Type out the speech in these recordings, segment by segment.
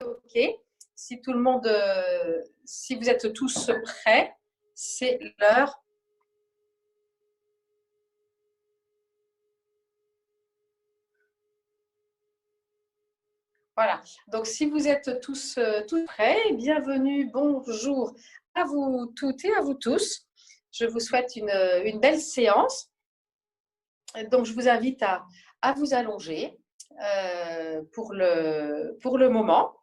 OK. Si tout le monde, si vous êtes tous prêts, c'est l'heure. Voilà. Donc, si vous êtes tous prêts, bienvenue, bonjour à vous toutes et à vous tous. Je vous souhaite une belle séance. Donc, je vous invite à vous allonger pour le moment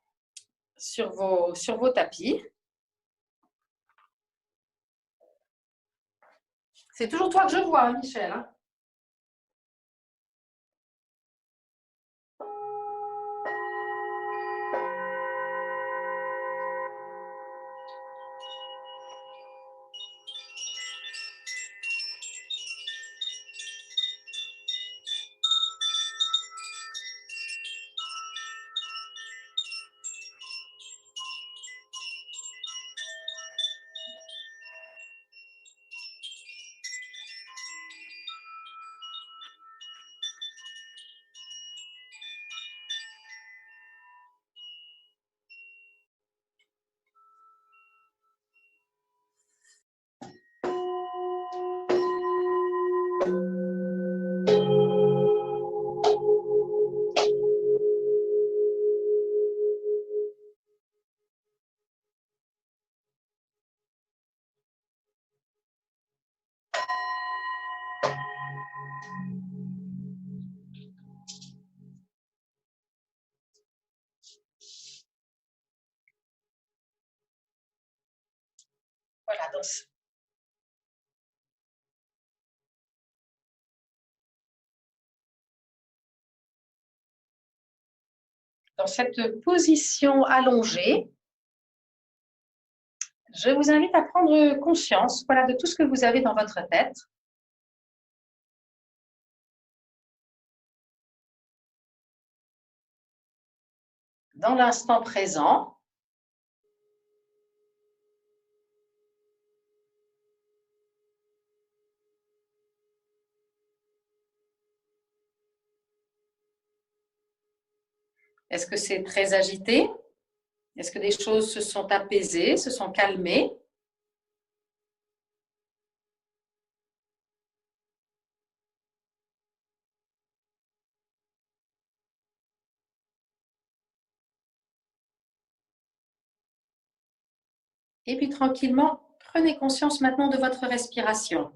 sur vos tapis. C'est toujours toi que je vois, hein, Michel, hein. Voilà, dans cette position allongée, je vous invite à prendre conscience, voilà, de tout ce que vous avez dans votre tête. Dans l'instant présent. Est-ce que c'est très agité? Est-ce que des choses se sont apaisées, se sont calmées? Et puis tranquillement, prenez conscience maintenant de votre respiration.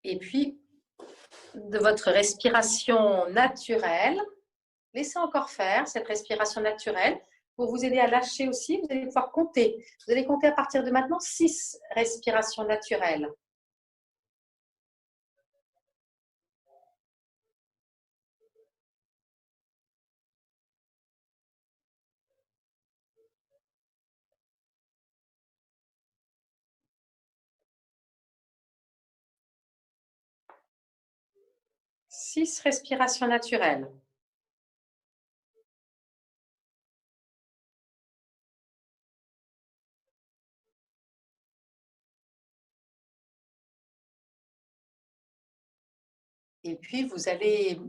Et puis, de votre respiration naturelle, laissez encore faire cette respiration naturelle pour vous aider à lâcher aussi. Vous allez pouvoir compter. Vous allez compter à partir de maintenant 6 respirations naturelles. Six respirations naturelles. Et puis, vous allez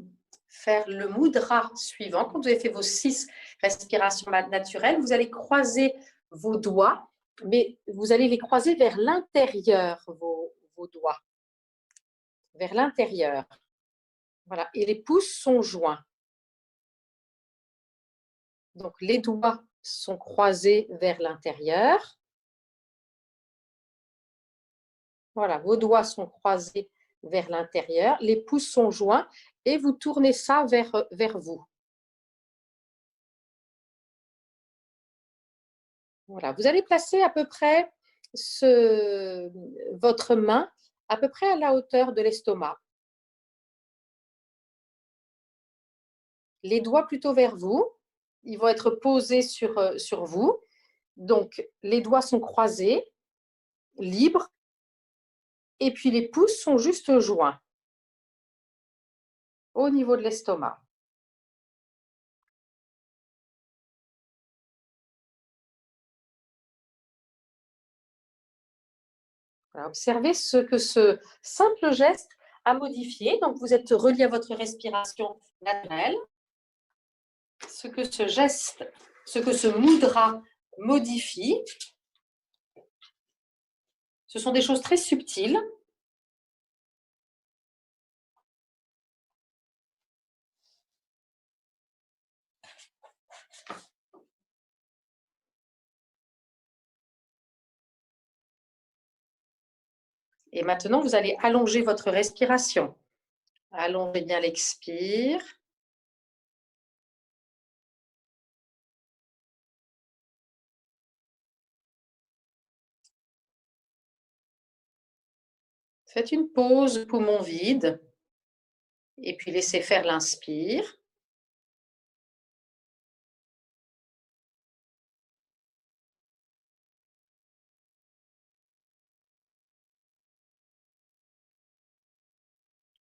faire le mudra suivant. Quand vous avez fait vos 6 respirations naturelles, vous allez croiser vos doigts, mais vous allez les croiser vers l'intérieur, vos doigts, vers l'intérieur. Voilà. Et les pouces sont joints. Donc, les doigts sont croisés vers l'intérieur. Voilà, vos doigts sont croisés vers l'intérieur. Les pouces sont joints et vous tournez ça vers vous. Voilà, vous allez placer à peu près votre main à peu près à la hauteur de l'estomac. Les doigts plutôt vers vous. Ils vont être posés sur vous. Donc, les doigts sont croisés, libres, et puis les pouces sont juste joints. au niveau de l'estomac. Voilà, observez ce que ce simple geste a modifié. Donc, vous êtes relié à votre respiration naturelle. Ce que ce geste, ce que ce mudra modifie, ce sont des choses très subtiles. Et maintenant, vous allez allonger votre respiration. Allongez bien l'expire. Faites une pause, poumon vide. Et puis laissez faire l'inspire.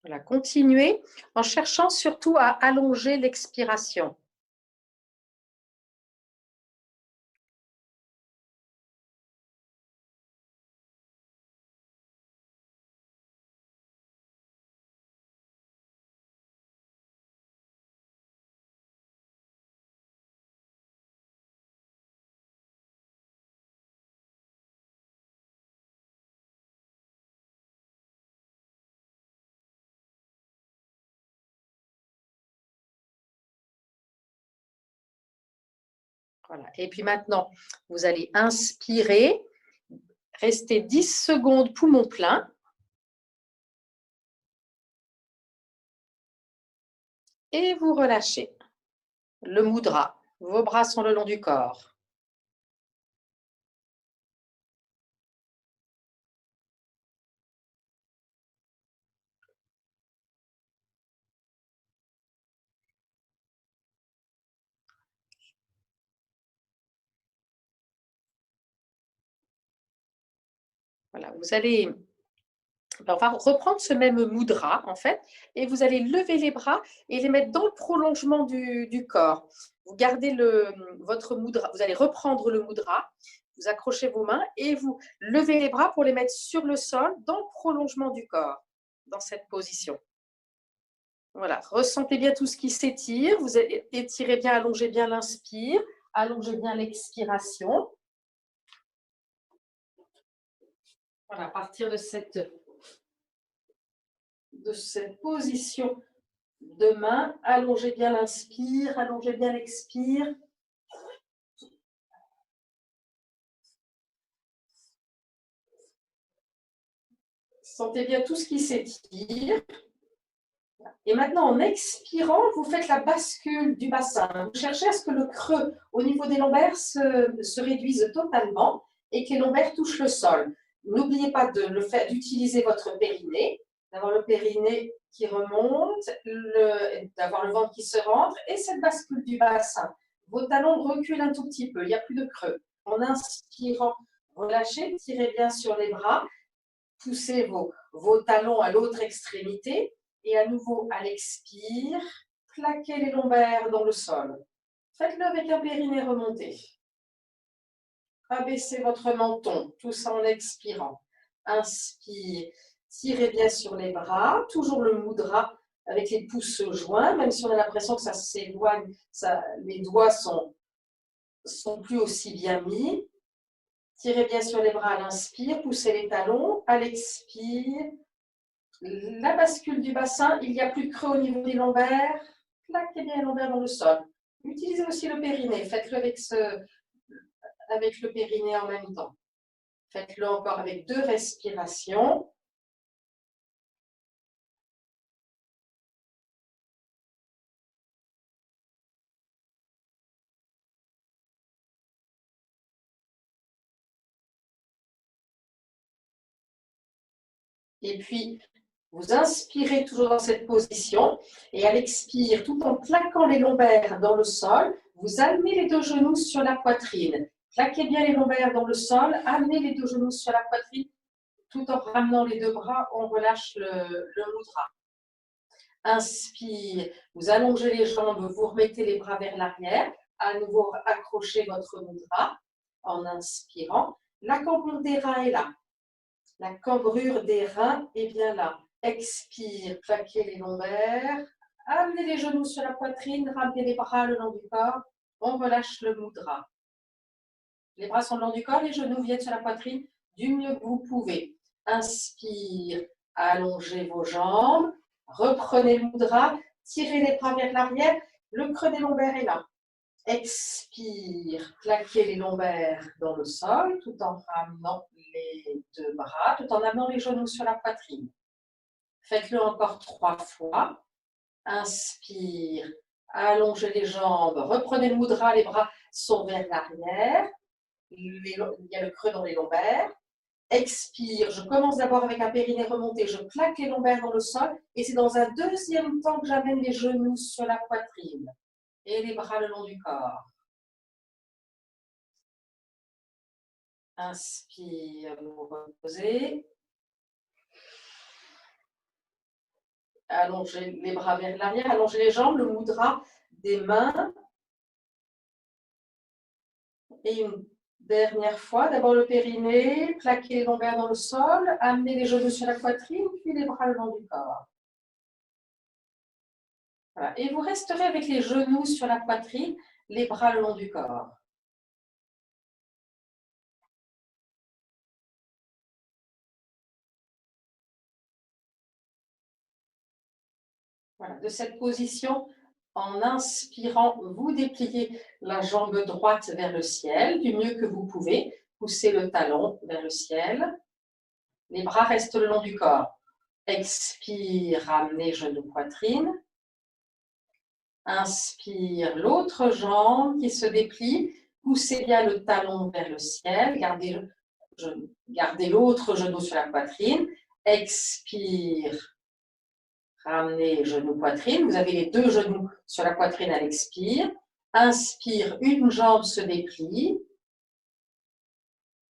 Voilà, continuez en cherchant surtout à allonger l'expiration. Voilà. Et puis maintenant, vous allez inspirer, rester 10 secondes poumon plein. Et vous relâchez. Le mudra. Vos bras sont le long du corps. Voilà, on va reprendre ce même mudra, en fait, et vous allez lever les bras et les mettre dans le prolongement du corps. Vous gardez votre mudra, vous allez reprendre le mudra, vous accrochez vos mains et vous levez les bras pour les mettre sur le sol, dans le prolongement du corps, dans cette position. Voilà, ressentez bien tout ce qui s'étire, vous étirez bien, allongez bien l'inspire, allongez bien l'expiration. Voilà, à partir de cette position de main, allongez bien l'inspire, allongez bien l'expire. Sentez bien tout ce qui s'étire. Et maintenant, en expirant, vous faites la bascule du bassin. Vous cherchez à ce que le creux au niveau des lombaires se réduise totalement et que les lombaires touchent le sol. N'oubliez pas d'utiliser votre périnée, d'avoir le périnée qui remonte, d'avoir le ventre qui se rentre et cette bascule du bassin. Vos talons reculent un tout petit peu, il n'y a plus de creux. En inspirant, relâchez, tirez bien sur les bras, poussez vos talons à l'autre extrémité. Et à nouveau, à l'expire, plaquez les lombaires dans le sol. Faites-le avec un périnée remonté. Abaissez votre menton, tout ça en expirant. Inspire, tirez bien sur les bras, toujours le mudra avec les pouces joints, même si on a l'impression que ça s'éloigne, les doigts sont plus aussi bien mis. Tirez bien sur les bras à l'inspire, poussez les talons, à l'expire. La bascule du bassin, il n'y a plus de creux au niveau des lombaires. Plaquez bien les lombaires dans le sol. Utilisez aussi le périnée. Faites-le avec le périnée en même temps. Faites-le encore avec 2 respirations. Et puis, vous inspirez toujours dans cette position. Et à l'expire, tout en plaquant les lombaires dans le sol, vous amenez les 2 genoux sur la poitrine. Plaquez bien les lombaires dans le sol, amenez les 2 genoux sur la poitrine. Tout en ramenant les 2 bras, on relâche le mudra. Inspire, vous allongez les jambes, vous remettez les bras vers l'arrière. À nouveau, accrochez votre mudra en inspirant. La cambrure des reins est là. La cambrure des reins est bien là. Expire, claquez les lombaires. Amenez les genoux sur la poitrine, ramenez les bras le long du corps. On relâche le mudra. Les bras sont le long du corps, les genoux viennent sur la poitrine du mieux que vous pouvez. Inspire, allongez vos jambes. Reprenez le mudra, tirez les bras vers l'arrière, le creux des lombaires est là. Expire, claquez les lombaires dans le sol tout en ramenant les deux bras, tout en amenant les genoux sur la poitrine. Faites-le encore 3 fois. Inspire, allongez les jambes, reprenez le mudra, les bras sont vers l'arrière. Il y a le creux dans les lombaires. Expire, je commence d'abord avec un périnée remonté, je claque les lombaires dans le sol et c'est dans un deuxième temps que j'amène les genoux sur la poitrine et les bras le long du corps. Inspire, vous reposez. Allongez les bras vers l'arrière, allongez les jambes, le mudra des mains. Et une dernière fois, d'abord le périnée, plaquez les lombaires dans le sol, amenez les genoux sur la poitrine, puis les bras le long du corps. Voilà. Et vous resterez avec les genoux sur la poitrine, les bras le long du corps. Voilà. De cette position, en inspirant, vous dépliez la jambe droite vers le ciel, du mieux que vous pouvez. Poussez le talon vers le ciel. Les bras restent le long du corps. Expire, ramenez genoux poitrine. Inspire, l'autre jambe qui se déplie. Poussez bien le talon vers le ciel. Gardez l'autre genou sur la poitrine. Expire. Ramenez genou poitrine. Vous avez les deux genoux sur la poitrine à l'expire. Inspire, une jambe se déplie.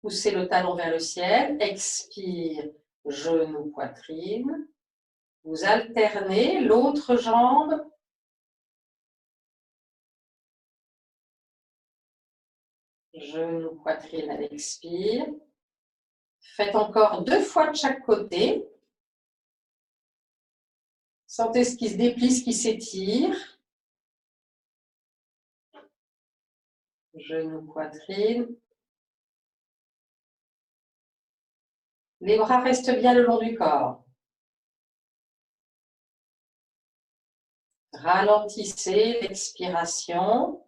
Poussez le talon vers le ciel. Expire, genou poitrine. Vous alternez l'autre jambe. Genou poitrine à l'expire. Faites encore 2 fois de chaque côté. Sentez ce qui se déplie, ce qui s'étire. Genou, poitrine. Les bras restent bien le long du corps. Ralentissez l'expiration.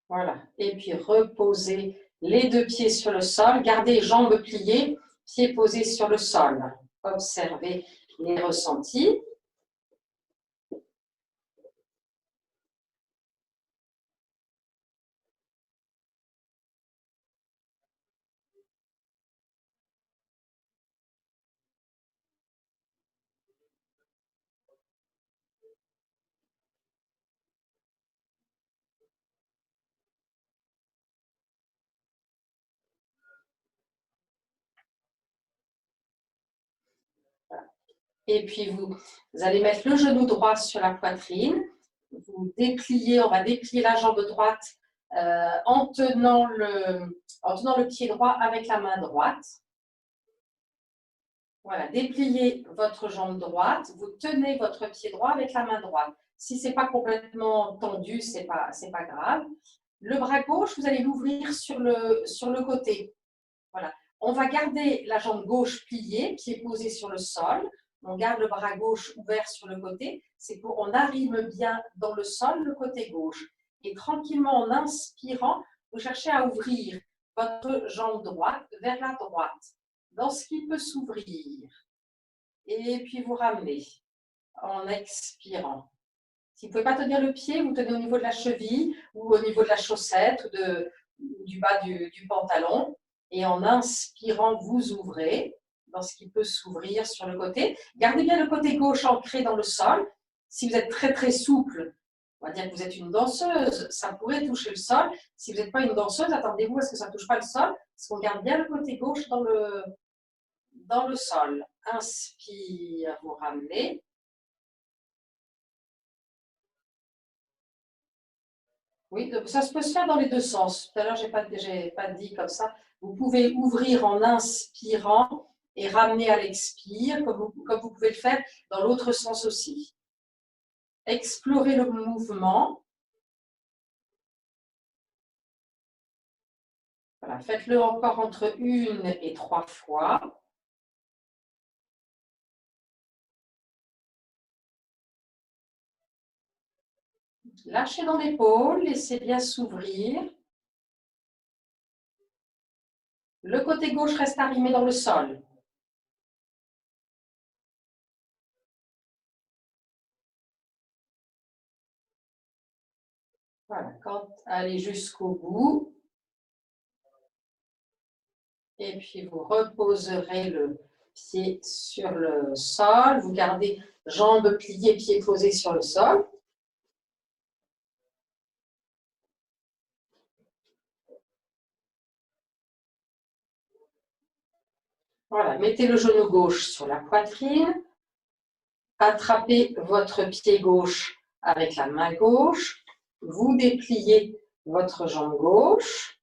Voilà. Et puis reposez les deux pieds sur le sol. Gardez jambes pliées, pieds posés sur le sol. Observez les ressentis. Et puis vous allez mettre le genou droit sur la poitrine. Vous dépliez, on va déplier la jambe droite en tenant le pied droit avec la main droite. Voilà, dépliez votre jambe droite, vous tenez votre pied droit avec la main droite. Si ce n'est pas complètement tendu, ce n'est pas grave. Le bras gauche, vous allez l'ouvrir sur le côté. Voilà. On va garder la jambe gauche pliée, pied posé sur le sol. On garde le bras gauche ouvert sur le côté. C'est pour qu'on arrive bien dans le sol, le côté gauche. Et tranquillement, en inspirant, vous cherchez à ouvrir votre jambe droite vers la droite, dans ce qui peut s'ouvrir. Et puis vous ramenez en expirant. Si vous ne pouvez pas tenir le pied, vous tenez au niveau de la cheville ou au niveau de la chaussette ou du bas du pantalon. Et en inspirant, vous ouvrez dans ce qui peut s'ouvrir sur le côté. Gardez bien le côté gauche ancré dans le sol. Si vous êtes très très souple, on va dire que vous êtes une danseuse, ça pourrait toucher le sol. Si vous n'êtes pas une danseuse, attendez-vous à ce que ça ne touche pas le sol, parce qu'on garde bien le côté gauche dans le sol. Inspire, vous ramenez. Oui, ça peut se faire dans les deux sens. Tout à l'heure, je n'ai pas dit comme ça. Vous pouvez ouvrir en inspirant et ramener à l'expire, comme vous pouvez le faire dans l'autre sens aussi. Explorez le mouvement. Voilà, faites-le encore entre 1 et 3 fois. Lâchez dans l'épaule, laissez bien s'ouvrir. Le côté gauche reste arrimé dans le sol. Voilà, allez jusqu'au bout. Et puis vous reposerez le pied sur le sol. Vous gardez jambes pliées, pieds posés sur le sol. Voilà, mettez le genou gauche sur la poitrine. Attrapez votre pied gauche avec la main gauche. Vous dépliez votre jambe gauche.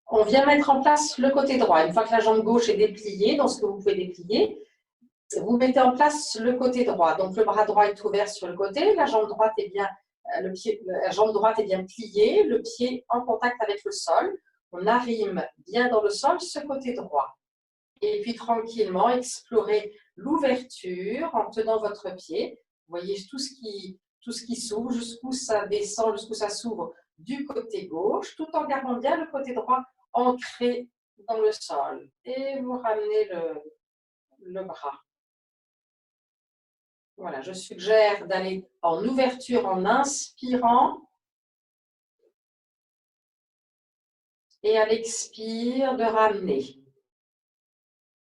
On vient mettre en place le côté droit. Une fois que la jambe gauche est dépliée, dans ce que vous pouvez déplier, vous mettez en place le côté droit. Donc le bras droit est ouvert sur le côté, la jambe droite est bien, la jambe droite est bien pliée, le pied en contact avec le sol. On arrime bien dans le sol ce côté droit. Et puis tranquillement, explorez l'ouverture en tenant votre pied. Vous voyez tout ce qui s'ouvre, jusqu'où ça descend, jusqu'où ça s'ouvre du côté gauche, tout en gardant bien le côté droit ancré dans le sol. Et vous ramenez le bras. Voilà, je suggère d'aller en ouverture en inspirant et à l'expire de ramener.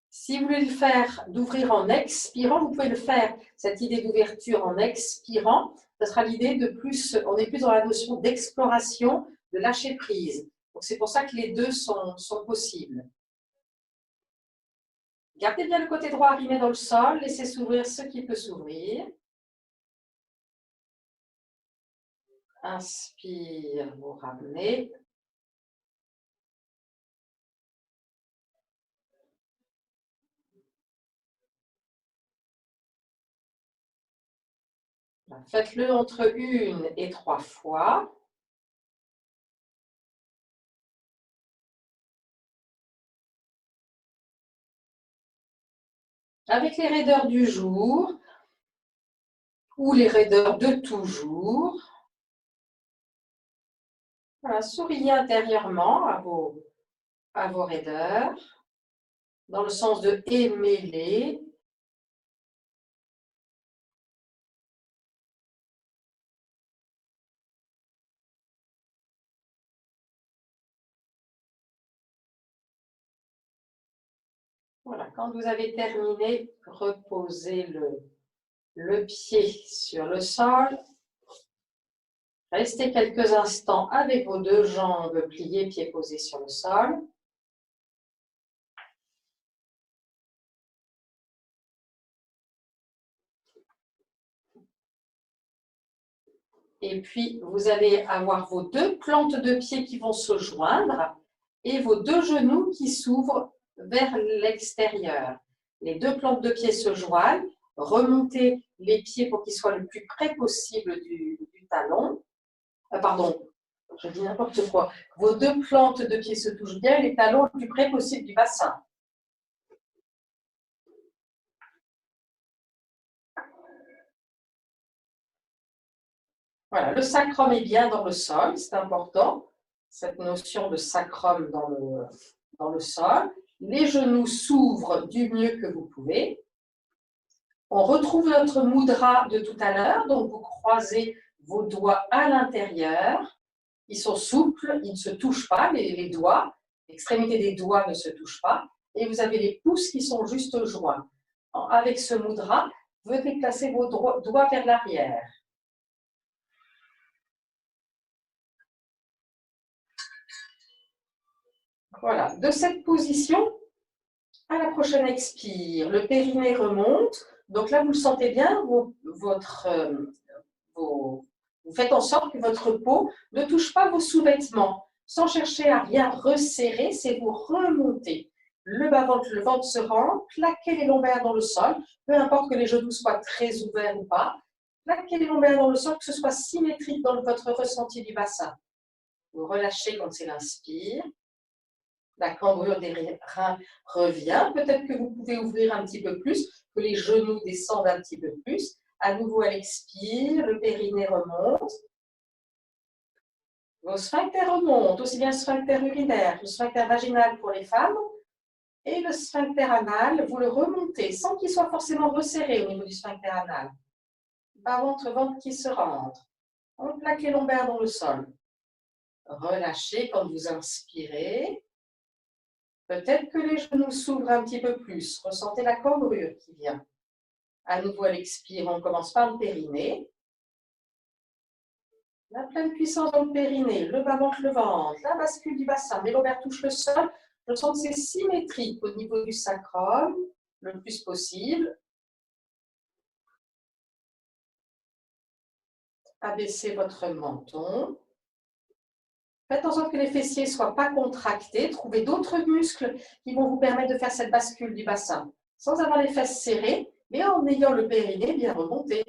Si vous voulez le faire, d'ouvrir en expirant, vous pouvez le faire, cette idée d'ouverture en expirant, ce sera l'idée de plus, on est plus dans la notion d'exploration, de lâcher prise. Donc c'est pour ça que les deux sont possibles. Gardez bien le côté droit arrimé dans le sol, laissez s'ouvrir ce qui peut s'ouvrir. Inspire, vous ramenez. Faites-le entre 1 et 3 fois. Avec les raideurs du jour ou les raideurs de toujours. Voilà, souriez intérieurement à vos raideurs, dans le sens de aimez-les. Voilà, quand vous avez terminé, reposez le pied sur le sol. Restez quelques instants avec vos deux jambes pliées, pieds posés sur le sol. Et puis, vous allez avoir vos deux plantes de pied qui vont se joindre et vos deux genoux qui s'ouvrent vers l'extérieur. Les deux plantes de pied se joignent. Remontez les pieds pour qu'ils soient le plus près possible du talon. Pardon, je dis n'importe quoi. Vos deux plantes de pied se touchent bien, les talons le plus près possible du bassin. Voilà, le sacrum est bien dans le sol, c'est important, cette notion de sacrum dans le sol. Les genoux s'ouvrent du mieux que vous pouvez. On retrouve notre mudra de tout à l'heure, donc vous croisez vos doigts à l'intérieur. Ils sont souples, ils ne se touchent pas, les doigts. L'extrémité des doigts ne se touche pas. Et vous avez les pouces qui sont juste joints. Avec ce mudra, venez placer vos doigts vers l'arrière. Voilà. De cette position, à la prochaine expire, le périnée remonte. Donc là, vous le sentez bien, vous faites en sorte que votre peau ne touche pas vos sous-vêtements. Sans chercher à rien resserrer, c'est vous remonter. Le bas-ventre, le ventre se rend, plaquez les lombaires dans le sol, peu importe que les genoux soient très ouverts ou pas. Plaquez les lombaires dans le sol, que ce soit symétrique dans votre ressenti du bassin. Vous relâchez quand c'est l'inspire. La cambrure des reins revient. Peut-être que vous pouvez ouvrir un petit peu plus, que les genoux descendent un petit peu plus. À nouveau à l'expire, le périnée remonte. Vos sphincters remontent, aussi bien le sphincter urinaire, le sphincter vaginal pour les femmes, et le sphincter anal, vous le remontez sans qu'il soit forcément resserré au niveau du sphincter anal. Bas-ventre, ventre qui se rentre. On plaque les lombaires dans le sol. Relâchez quand vous inspirez. Peut-être que les genoux s'ouvrent un petit peu plus. Ressentez la cambrure qui vient. À nouveau, à l'expire, on commence par le périnée. La pleine puissance dans le périnée, le bas-ventre, le ventre, la bascule du bassin, les lombaires touchent le sol. Je sens que c'est symétrique au niveau du sacrum, le plus possible. Abaissez votre menton. Faites en sorte que les fessiers ne soient pas contractés. Trouvez d'autres muscles qui vont vous permettre de faire cette bascule du bassin, sans avoir les fesses serrées, mais en ayant le périnée bien remonté.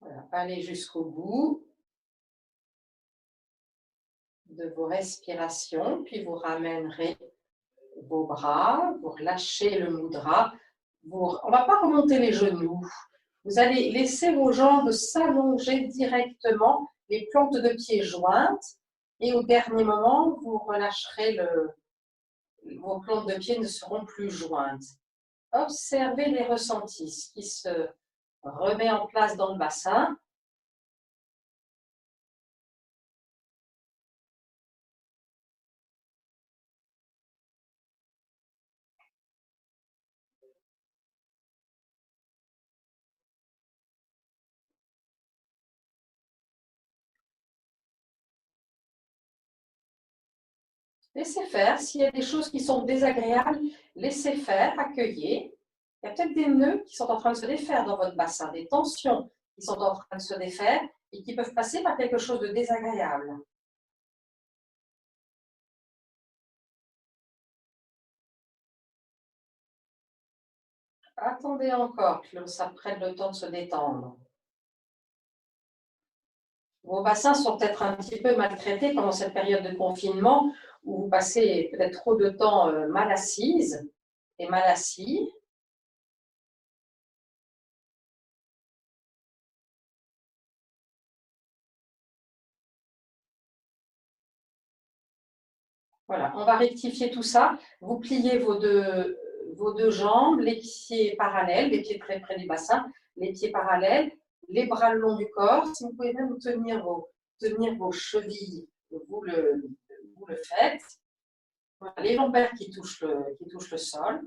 Voilà. Allez jusqu'au bout de vos respirations, puis vous ramènerez vos bras, vous relâchez le mudra. On ne va pas remonter les genoux. Vous allez laisser vos jambes s'allonger directement, les plantes de pied jointes, et au dernier moment, vous relâcherez vos plantes de pied ne seront plus jointes. Observez les ressentis, ce qui se remet en place dans le bassin. Laissez faire. S'il y a des choses qui sont désagréables, laissez faire, accueillez. Il y a peut-être des nœuds qui sont en train de se défaire dans votre bassin, des tensions qui sont en train de se défaire et qui peuvent passer par quelque chose de désagréable. Attendez encore que ça prenne le temps de se détendre. Vos bassins sont peut-être un petit peu maltraités pendant cette période de confinement où vous passez peut-être trop de temps mal assise et mal assis. Voilà, on va rectifier tout ça. Vous pliez vos deux jambes, les pieds parallèles, les pieds très près du bassin, les pieds parallèles, les bras le long du corps. Si vous pouvez même tenir vos chevilles, vous le faites. Voilà, les lombaires qui touchent le sol.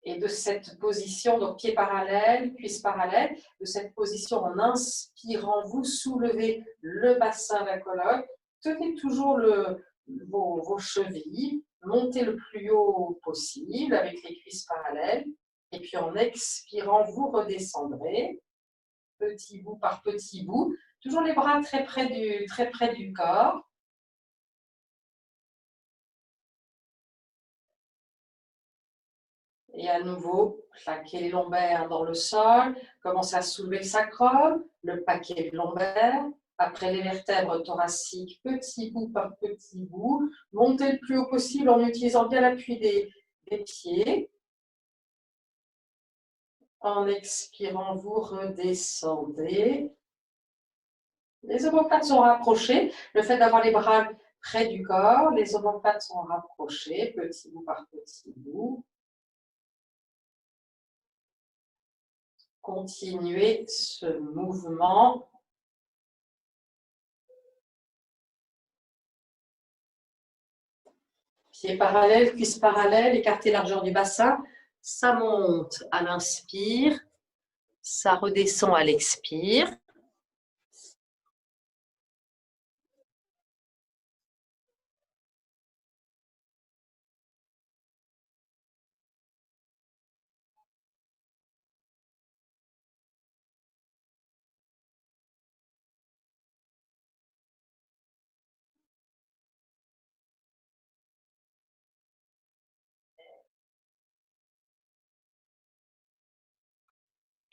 Et de cette position, donc pieds parallèles, cuisses parallèles, de cette position en inspirant, vous soulevez le bassin, la colonne. Tenez toujours vos chevilles, montez le plus haut possible avec les cuisses parallèles. Et puis en expirant, vous redescendrez, petit bout par petit bout. Toujours les bras très près du corps. Et à nouveau, plaquez les lombaires dans le sol, commencez à soulever le sacrum, le paquet de lombaires. Après les vertèbres thoraciques, petit bout par petit bout. Montez le plus haut possible en utilisant bien l'appui des pieds. En expirant, vous redescendez. Les omoplates sont rapprochées. Le fait d'avoir les bras près du corps, les omoplates sont rapprochées, petit bout par petit bout. continuer ce mouvement. Pieds parallèles, cuisses parallèles, écartez largeur du bassin. Ça monte à l'inspire, ça redescend à l'expire.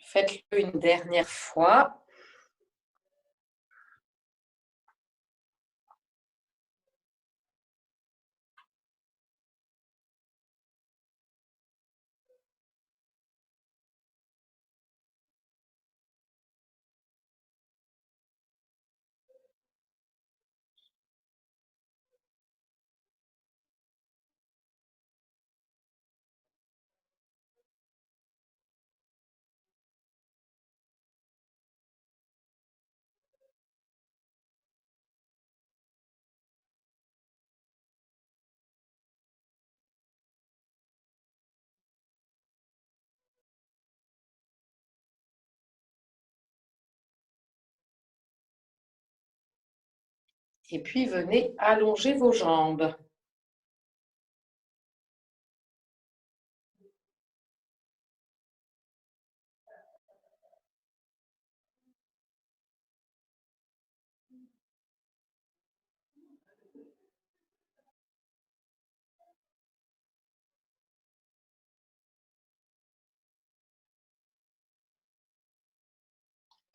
Faites-le une dernière fois. Et puis, venez allonger vos jambes.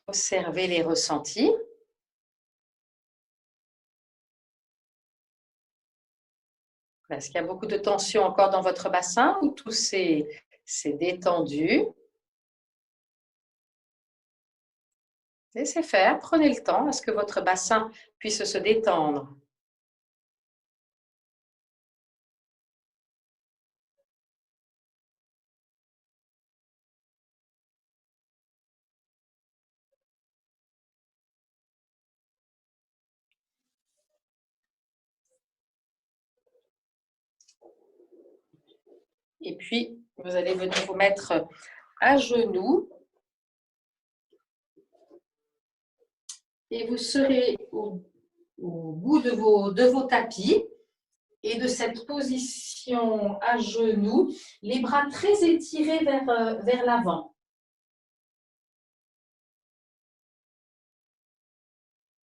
Observez les ressentis. Est-ce qu'il y a beaucoup de tension encore dans votre bassin ou tout s'est détendu? Laissez faire, prenez le temps à ce que votre bassin puisse se détendre. Et puis, vous allez venir vous mettre à genoux. Et vous serez au bout de vos tapis. Et de cette position à genoux, les bras très étirés vers l'avant.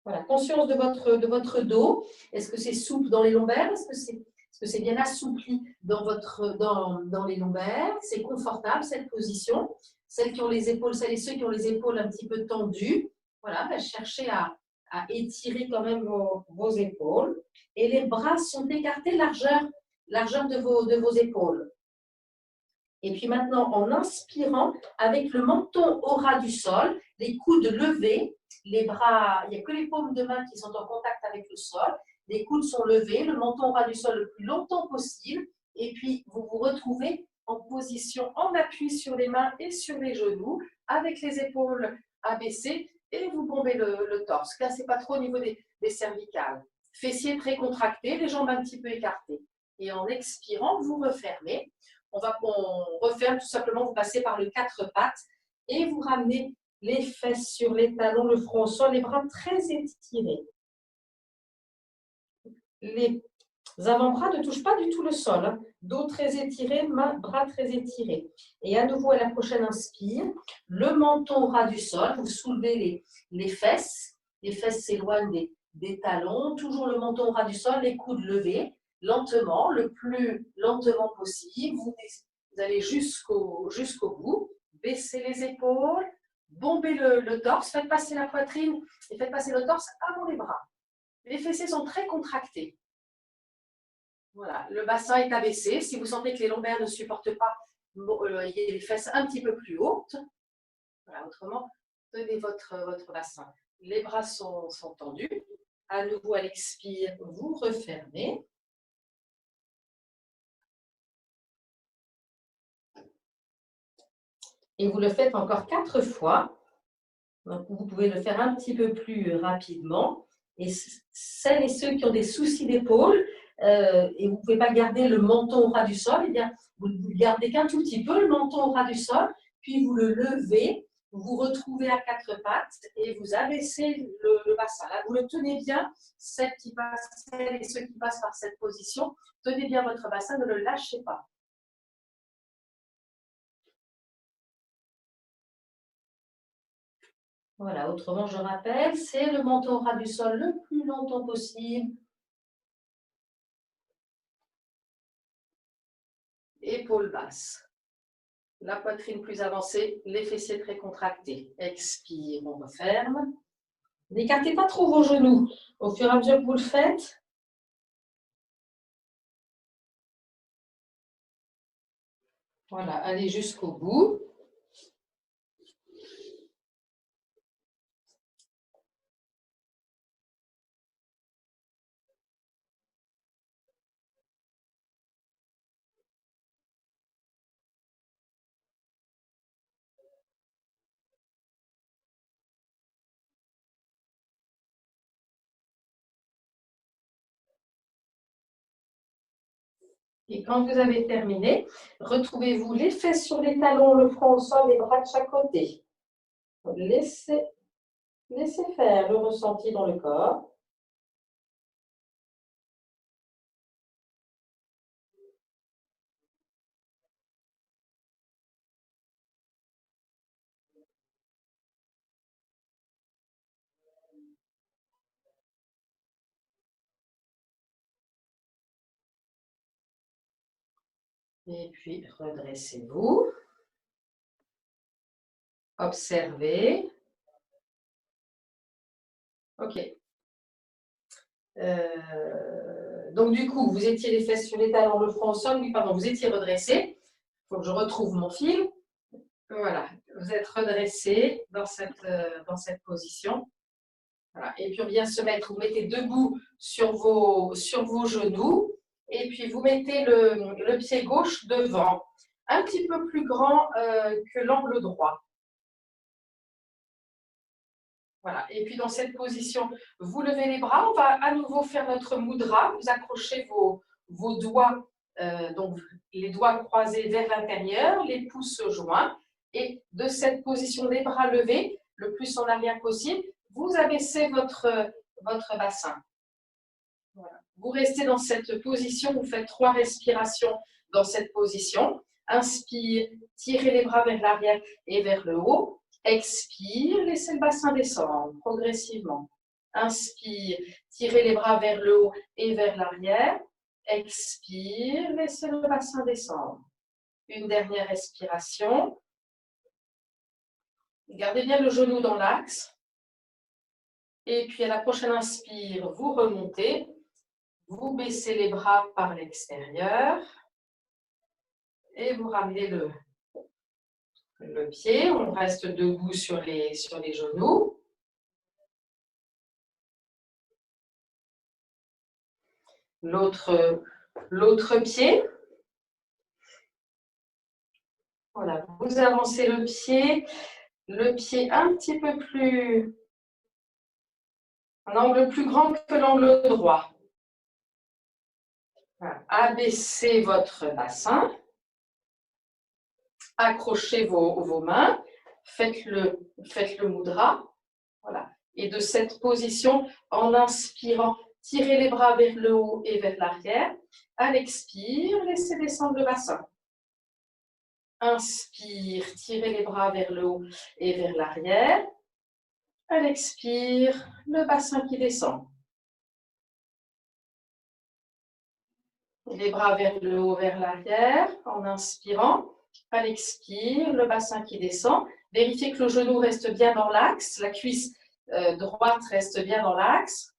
Voilà, conscience de votre dos. Est-ce que c'est souple dans les lombaires? Est-ce que c'est bien assoupli dans les lombaires? C'est confortable cette position. Celles qui ont les épaules, celles et ceux qui ont les épaules un petit peu tendues, voilà, cherchez à étirer quand même vos épaules. Et les bras sont écartés largeur de vos épaules. Et puis maintenant, en inspirant, avec le menton au ras du sol, les coudes levés, les bras, il n'y a que les paumes de main qui sont en contact avec le sol, les coudes sont levés, le menton au ras du sol le plus longtemps possible, et puis vous vous retrouvez en position en appui sur les mains et sur les genoux, avec les épaules abaissées, et vous bombez le torse. Là, ce n'est pas trop au niveau des cervicales. Fessiers très contractés, les jambes un petit peu écartées. Et en expirant, vous refermez. On referme tout simplement, vous passez par le quatre pattes et vous ramenez les fesses sur les talons, le front au sol, les bras très étirés. Les avant-bras ne touchent pas du tout le sol. Hein. Dos très étiré, bras très étirés. Et à nouveau, à la prochaine inspire, le menton au ras du sol, vous soulevez les fesses. Les fesses s'éloignent des talons, toujours le menton au ras du sol, les coudes levés. Lentement, le plus lentement possible, vous allez jusqu'au bout, baissez les épaules, bombez le torse, faites passer la poitrine et faites passer le torse avant les bras. Les fessiers sont très contractés. Voilà, le bassin est abaissé. Si vous sentez que les lombaires ne supportent pas, il y a les fesses un petit peu plus hautes. Voilà, autrement, tenez votre bassin. Les bras sont tendus. À nouveau, à l'expire, vous refermez. Et vous le faites encore 4 fois. Donc, vous pouvez le faire un petit peu plus rapidement. Et celles et ceux qui ont des soucis d'épaule, et vous ne pouvez pas garder le menton au ras du sol, eh bien, vous ne gardez qu'un tout petit peu le menton au ras du sol, puis vous le levez, vous vous retrouvez à 4 pattes et vous abaissez le bassin. Là, vous le tenez bien, celles et ceux qui passent par cette position, tenez bien votre bassin, ne le lâchez pas. Voilà, autrement, je rappelle, c'est le menton au ras du sol le plus longtemps possible. Épaules basses. La poitrine plus avancée, les fessiers très contractés. Expire, on referme. N'écartez pas trop vos genoux. Au fur et à mesure que vous le faites, voilà, allez jusqu'au bout. Et quand vous avez terminé, retrouvez-vous les fesses sur les talons, le front au sol, les bras de chaque côté. Laissez faire le ressenti dans le corps. Et puis, redressez-vous. Observez. OK. Donc, du coup, vous étiez les fesses sur les talons, le front au sol. Oui, pardon, vous étiez redressé. Il faut que je retrouve mon fil. Voilà, vous êtes redressé dans cette position. Voilà. Et puis, on vient se mettre, vous mettez debout sur vos genoux. Et puis, vous mettez le pied gauche devant, un petit peu plus grand que l'angle droit. Voilà. Et puis, dans cette position, vous levez les bras. On va à nouveau faire notre mudra. Vous accrochez vos doigts, donc les doigts croisés vers l'intérieur, les pouces joints. Et de cette position des bras levés, le plus en arrière possible, vous abaissez votre bassin. Voilà. Vous restez dans cette position, vous faites 3 respirations dans cette position. Inspire, tirez les bras vers l'arrière et vers le haut. Expire, laissez le bassin descendre progressivement. Inspire, tirez les bras vers le haut et vers l'arrière. Expire, laissez le bassin descendre. Une dernière respiration. Gardez bien le genou dans l'axe. Et puis à la prochaine inspire, vous remontez. Vous baissez les bras par l'extérieur. Et vous ramenez le pied. On reste debout sur les genoux. L'autre pied. Voilà, vous avancez le pied un petit peu plus, un angle plus grand que l'angle droit. Voilà. Abaissez votre bassin, accrochez vos mains, faites le mudra. Voilà. Et de cette position, en inspirant, tirez les bras vers le haut et vers l'arrière. À l'expire, laissez descendre le bassin. Inspire, tirez les bras vers le haut et vers l'arrière. À l'expire, le bassin qui descend. Les bras vers le haut, vers l'arrière, en inspirant. À l'expire, le bassin qui descend. Vérifiez que le genou reste bien dans l'axe, la cuisse droite reste bien dans l'axe.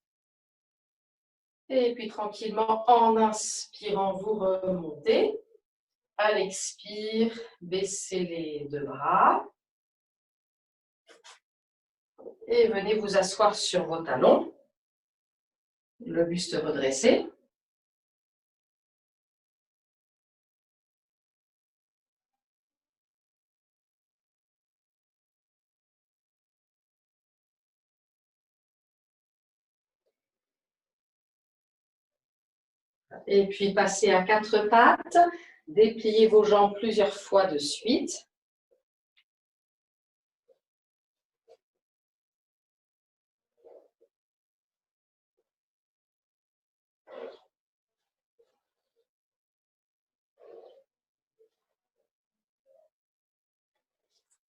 Et puis tranquillement, en inspirant, vous remontez. À l'expire, baissez les 2 bras. Et venez vous asseoir sur vos talons. Le buste redressé. Et puis, passez à quatre pattes. Dépliez vos jambes plusieurs fois de suite.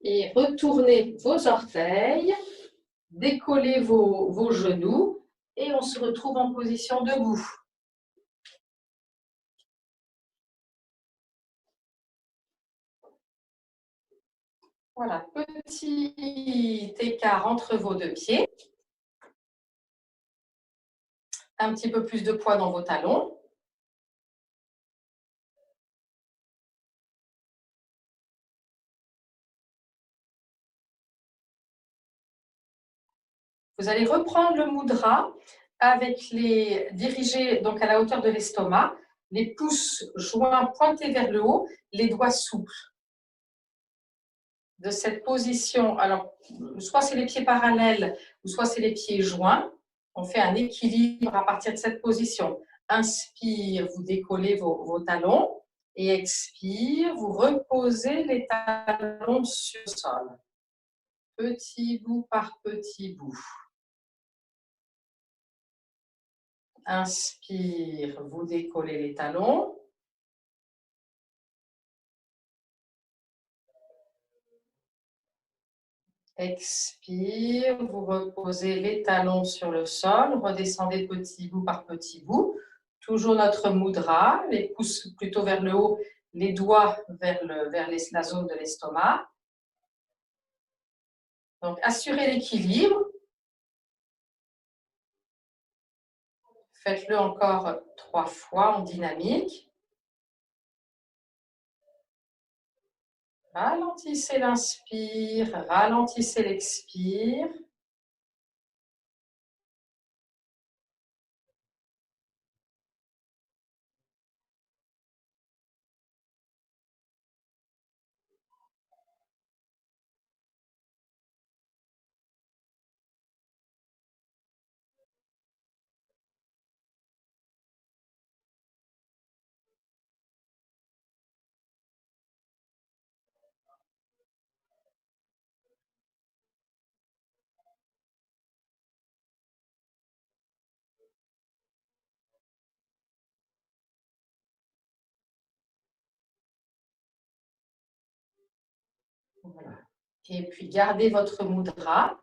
Et retournez vos orteils. Décollez vos genoux. Et on se retrouve en position debout. Voilà, petit écart entre vos deux pieds. Un petit peu plus de poids dans vos talons. Vous allez reprendre le mudra avec les dirigés donc à la hauteur de l'estomac, les pouces joints pointés vers le haut, les doigts souples. De cette position, alors soit c'est les pieds parallèles ou soit c'est les pieds joints. On fait un équilibre à partir de cette position. Inspire, vous décollez vos talons et expire, vous reposez les talons sur le sol. Petit bout par petit bout. Inspire, vous décollez les talons. Expire, vous reposez les talons sur le sol, redescendez petit bout par petit bout. Toujours notre mudra, les pouces plutôt vers le haut, les doigts vers la zone de l'estomac. Donc, assurez l'équilibre. Faites-le encore 3 fois en dynamique. Ralentissez l'inspire, ralentissez l'expire. Voilà. Et puis, gardez votre mudra.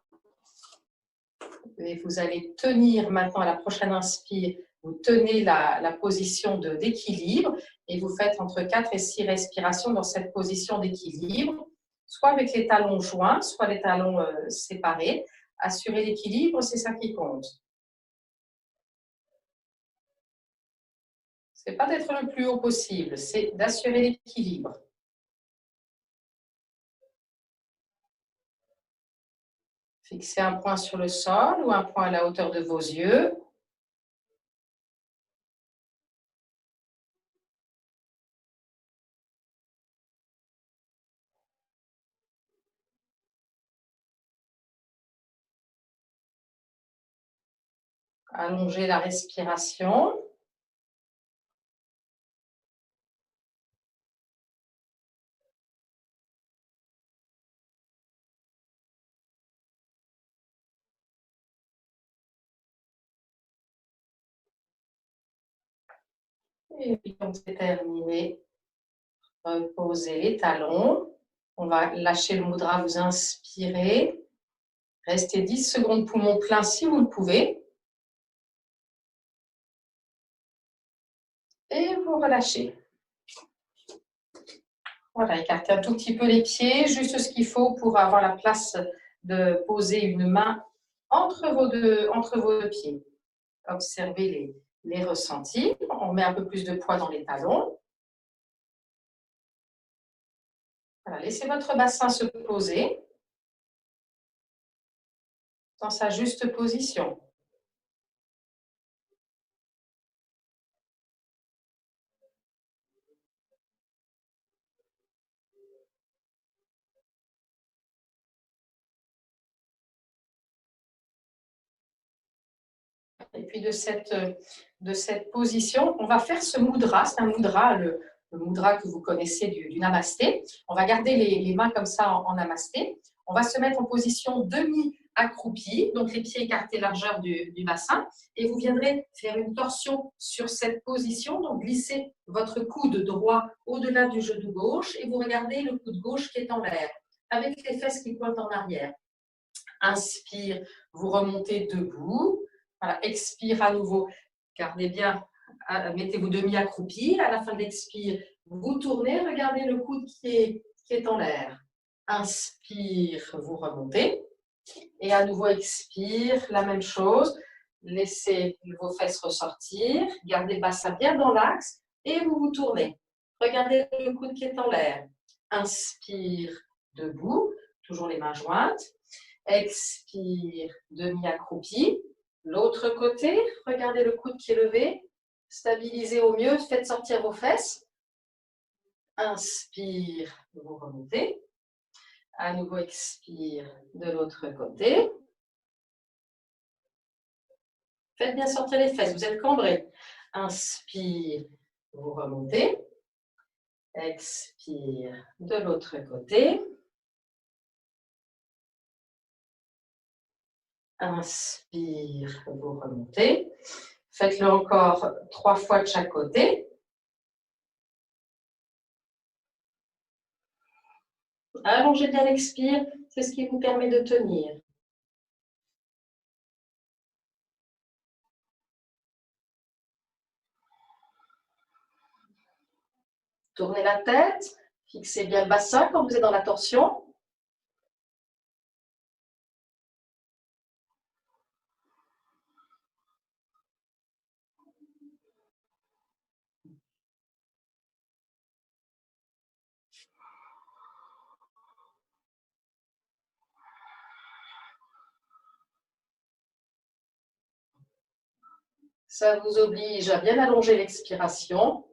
Et vous allez tenir maintenant à la prochaine inspire, vous tenez la position d'équilibre et vous faites entre 4 et 6 respirations dans cette position d'équilibre, soit avec les talons joints, soit les talons séparés. Assurer l'équilibre, c'est ça qui compte. Ce n'est pas d'être le plus haut possible, c'est d'assurer l'équilibre. Fixez un point sur le sol ou un point à la hauteur de vos yeux. Allongez la respiration. Et puis, quand c'est terminé, reposez les talons. On va lâcher le mudra, vous inspirez. Restez 10 secondes poumon plein si vous le pouvez. Et vous relâchez. Voilà, écartez un tout petit peu les pieds, juste ce qu'il faut pour avoir la place de poser une main entre vos deux pieds. Observez les ressentis. On met un peu plus de poids dans les talons. Voilà, laissez votre bassin se poser dans sa juste position. Et puis de cette position, on va faire ce mudra. C'est un mudra, le mudra que vous connaissez du namasté. On va garder les mains comme ça en namasté. On va se mettre en position demi-accroupie, donc les pieds écartés largeur du bassin. Et vous viendrez faire une torsion sur cette position. Donc glissez votre coude droit au-delà du genou gauche et vous regardez le coude gauche qui est en l'air, avec les fesses qui pointent en arrière. Inspire, vous remontez debout. Voilà, expire à nouveau. Gardez bien, mettez-vous demi-accroupi. À la fin de l'expire, vous tournez, regardez le coude qui est en l'air. Inspire, vous remontez. Et à nouveau, expire, la même chose. Laissez vos fesses ressortir. Gardez le bassin bien dans l'axe. Et vous vous tournez. Regardez le coude qui est en l'air. Inspire, debout. Toujours les mains jointes. Expire, demi-accroupi. L'autre côté, regardez le coude qui est levé. Stabilisez au mieux, faites sortir vos fesses. Inspire, vous remontez. À nouveau, expire de l'autre côté. Faites bien sortir les fesses, vous êtes cambré. Inspire, vous remontez. Expire de l'autre côté. Inspire, vous remontez. Faites-le encore 3 fois de chaque côté. Allongez bien l'expire, c'est ce qui vous permet de tenir. Tournez la tête, fixez bien le bassin quand vous êtes dans la torsion. Ça vous oblige à bien allonger l'expiration.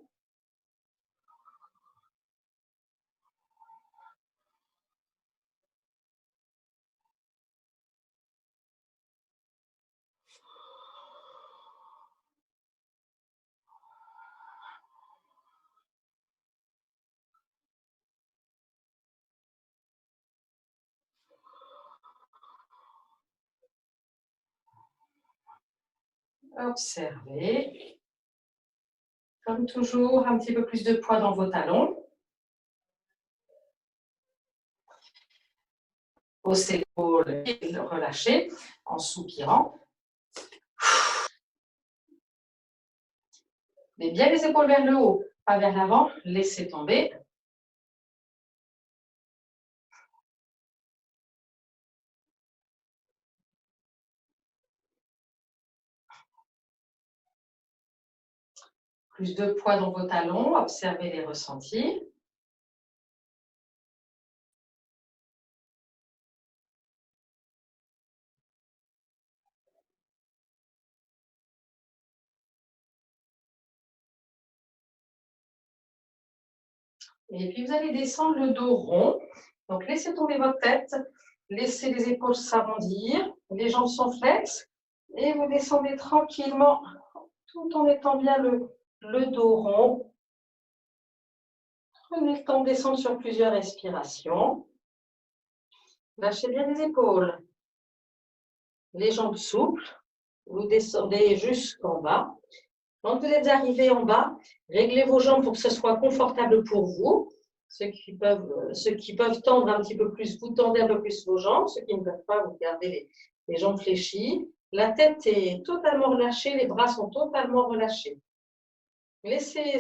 Observez. Comme toujours, un petit peu plus de poids dans vos talons. Haussez l'épaule et relâchez en soupirant. Mais bien les épaules vers le haut, pas vers l'avant. Laissez tomber. Plus de poids dans vos talons. Observez les ressentis. Et puis, vous allez descendre le dos rond. Donc, laissez tomber votre tête. Laissez les épaules s'arrondir. Les jambes sont flexes. Et vous descendez tranquillement tout en étant bien le dos rond. Prenez le temps de descendre sur plusieurs respirations. Lâchez bien les épaules. Les jambes souples. Vous descendez jusqu'en bas. Quand vous êtes arrivé en bas, réglez vos jambes pour que ce soit confortable pour vous. Ceux qui peuvent tendre un petit peu plus, vous tendez un peu plus vos jambes. Ceux qui ne peuvent pas, vous gardez les jambes fléchies. La tête est totalement relâchée, les bras sont totalement relâchés.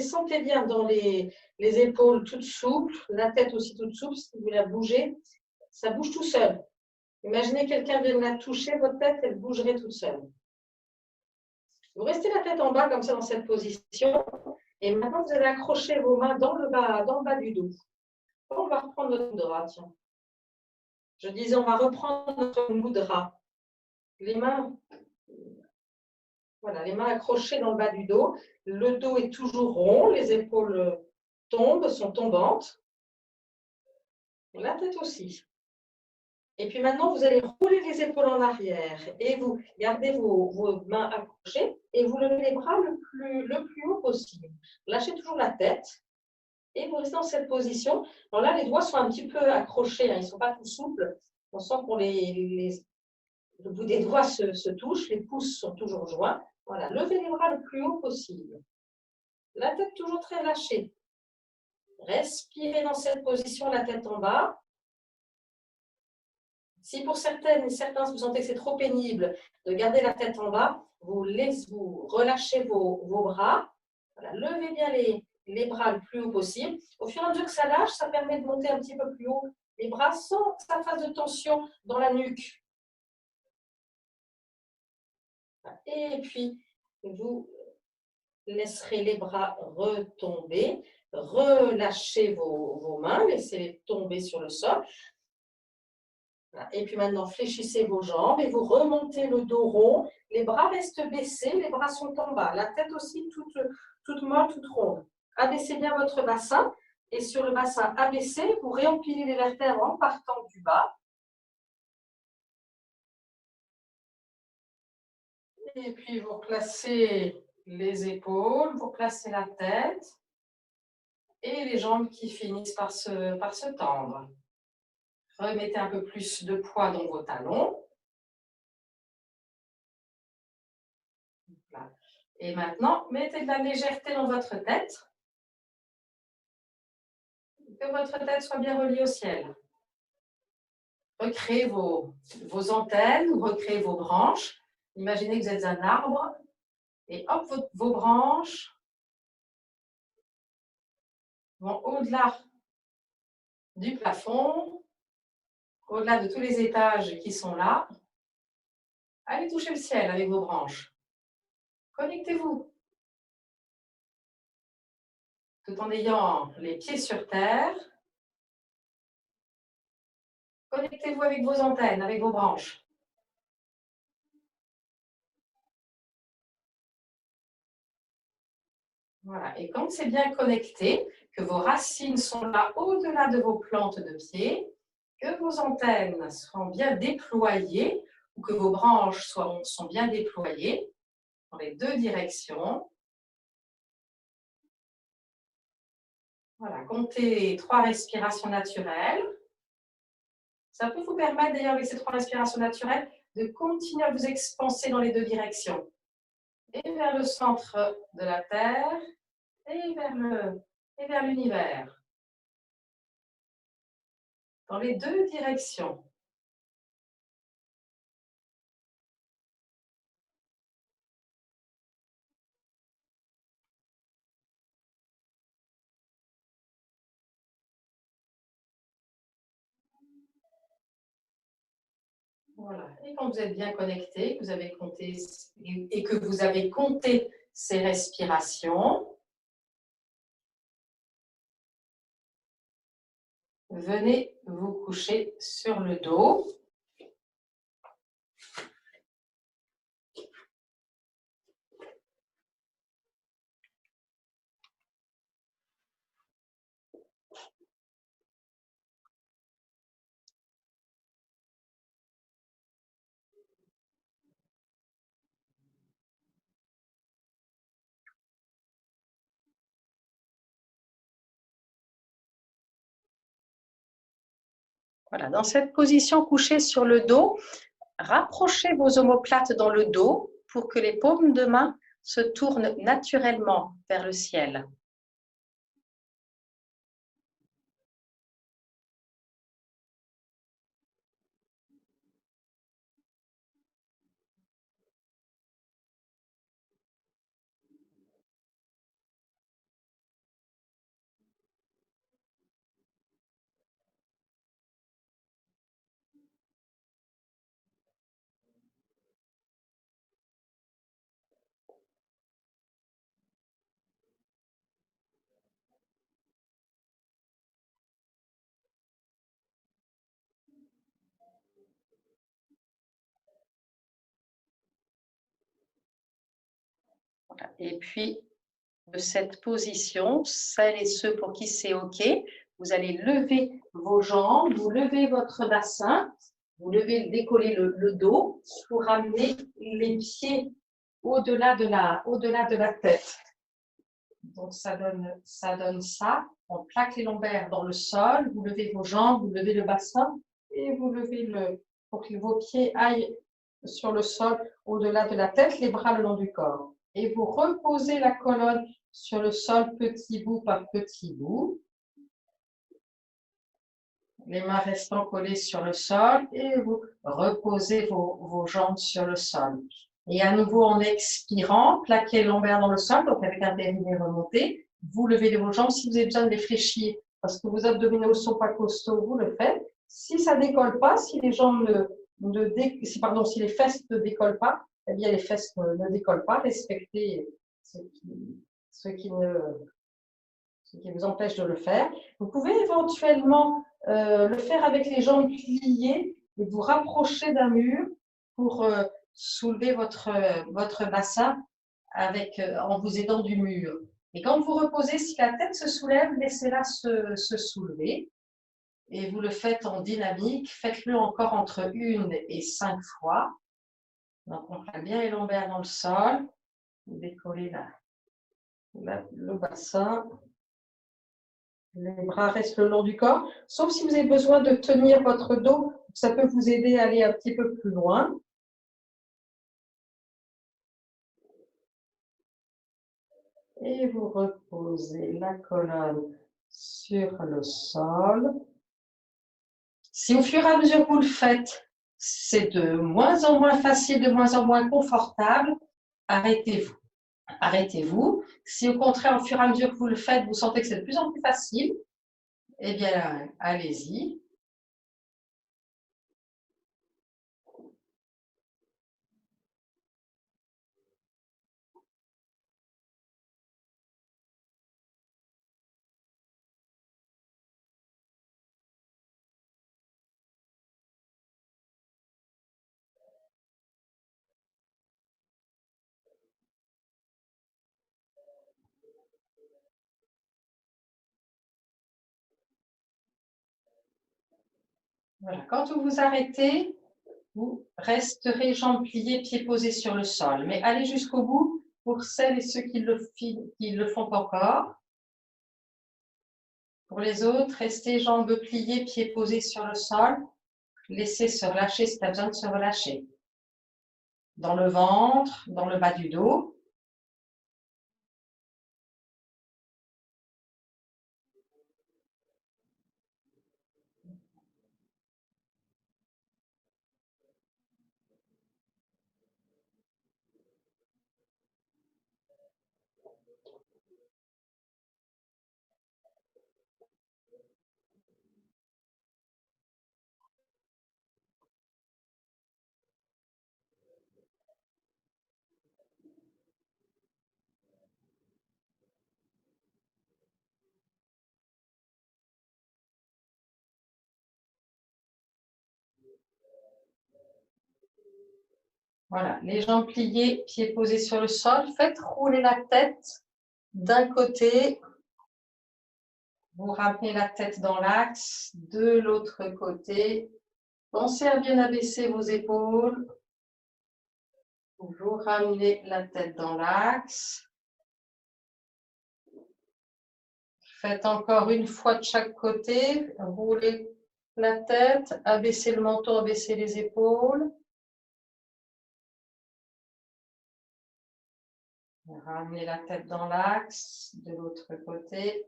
Sentez bien dans les épaules toutes souples, la tête aussi toute souple. Si vous la bougez, ça bouge tout seul. Imaginez quelqu'un vient de la toucher, votre tête, elle bougerait toute seule. Vous restez la tête en bas comme ça dans cette position. Et maintenant, vous allez accrocher vos mains dans le bas du dos. On va reprendre notre mudra. Tiens. Je disais, on va reprendre notre mudra. Les mains, voilà, les mains accrochées dans le bas du dos. Le dos est toujours rond. Les épaules sont tombantes. La tête aussi. Et puis maintenant, vous allez rouler les épaules en arrière et vous gardez vos mains accrochées et vous levez les bras le plus haut possible. Lâchez toujours la tête et vous restez dans cette position. Alors là, les doigts sont un petit peu accrochés, hein, ils ne sont pas tout souples. On sent que le bout des doigts se touche, les pouces sont toujours joints. Voilà, levez les bras le plus haut possible. La tête toujours très lâchée. Respirez dans cette position, la tête en bas. Si pour certaines et certains, vous sentez que c'est trop pénible de garder la tête en bas, vous relâchez vos bras. Voilà, levez bien les bras le plus haut possible. Au fur et à mesure que ça lâche, ça permet de monter un petit peu plus haut les bras sans que ça fasse de tension dans la nuque. Et puis, vous laisserez les bras retomber. Relâchez vos mains, laissez-les tomber sur le sol. Et puis maintenant, fléchissez vos jambes et vous remontez le dos rond. Les bras restent baissés, les bras sont en bas. La tête aussi toute molle, toute ronde. Abaissez bien votre bassin. Et sur le bassin abaissé, vous réempilez les vertèbres en partant du bas. Et puis, vous replacez les épaules, vous replacez la tête. Et les jambes qui finissent par se tendre. Remettez un peu plus de poids dans vos talons. Voilà. Et maintenant, mettez de la légèreté dans votre tête. Que votre tête soit bien reliée au ciel. Recréez vos antennes, recréez vos branches. Imaginez que vous êtes un arbre. Et hop, vos branches vont au-delà du plafond, au-delà de tous les étages qui sont là. Allez toucher le ciel avec vos branches. Connectez-vous. Tout en ayant les pieds sur terre. Connectez-vous avec vos antennes, avec vos branches. Voilà. Et quand c'est bien connecté, que vos racines sont là au-delà de vos plantes de pied, que vos antennes sont bien déployées ou que vos branches sont bien déployées dans les deux directions. Voilà, comptez 3 respirations naturelles. Ça peut vous permettre d'ailleurs avec ces 3 respirations naturelles de continuer à vous expanser dans les deux directions. Et vers le centre de la Terre et vers l'univers. Dans les deux directions. Voilà. Et quand vous êtes bien connecté, que vous avez compté et que vous avez compté ces respirations, venez vous coucher sur le dos. Voilà, dans cette position couchée sur le dos, rapprochez vos omoplates dans le dos pour que les paumes de main se tournent naturellement vers le ciel. Voilà. Et puis, de cette position, celles et ceux pour qui c'est OK, vous allez lever vos jambes, vous levez votre bassin Vous levez, décollez le dos, vous ramenez les pieds au-delà de la tête. Donc, ça donne ça. On plaque les lombaires dans le sol, vous levez vos jambes, vous levez le bassin et vous levez pour que vos pieds aillent sur le sol au-delà de la tête, les bras le long du corps. Et vous reposez la colonne sur le sol petit bout par petit bout. Les mains restant collées sur le sol et vous reposez vos jambes sur le sol. Et à nouveau, en expirant, plaquez les lombaires dans le sol, donc avec un périnée remonté. Vous levez vos jambes. Si vous avez besoin de les fléchir parce que vos abdominaux ne sont pas costauds, vous le faites. Si ça ne décolle pas, si les jambes si les fesses ne décollent pas, eh bien les fesses ne décollent pas. Respectez ce qui vous empêche de le faire. Vous pouvez éventuellement le faire avec les jambes pliées et vous rapprocher d'un mur pour soulever votre bassin en vous aidant du mur. Et quand vous reposez, si la tête se soulève, laissez-la se soulever. Et vous le faites en dynamique. Faites-le encore entre 1 et 5 fois. Donc, on plaque bien les lombaires dans le sol. Vous décollez le bassin. Les bras restent le long du corps, sauf si vous avez besoin de tenir votre dos, ça peut vous aider à aller un petit peu plus loin. Et vous reposez la colonne sur le sol. Si au fur et à mesure que vous le faites, c'est de moins en moins facile, de moins en moins confortable, arrêtez-vous. Arrêtez-vous. Si au contraire, au fur et à mesure que vous le faites, vous sentez que c'est de plus en plus facile, eh bien, allez-y. Voilà. Quand vous vous arrêtez, vous resterez jambes pliées, pieds posés sur le sol. Mais allez jusqu'au bout pour celles et ceux qui le font encore. Pour les autres, restez jambes pliées, pieds posés sur le sol. Laissez se relâcher si tu as besoin de se relâcher. Dans le ventre, dans le bas du dos. Voilà, les jambes pliées, pieds posés sur le sol. Faites rouler la tête d'un côté. Vous ramenez la tête dans l'axe. De l'autre côté. Pensez à bien abaisser vos épaules. Vous ramenez la tête dans l'axe. Faites encore une fois de chaque côté. Roulez la tête, abaissez le menton, abaissez les épaules. Ramenez la tête dans l'axe, de l'autre côté.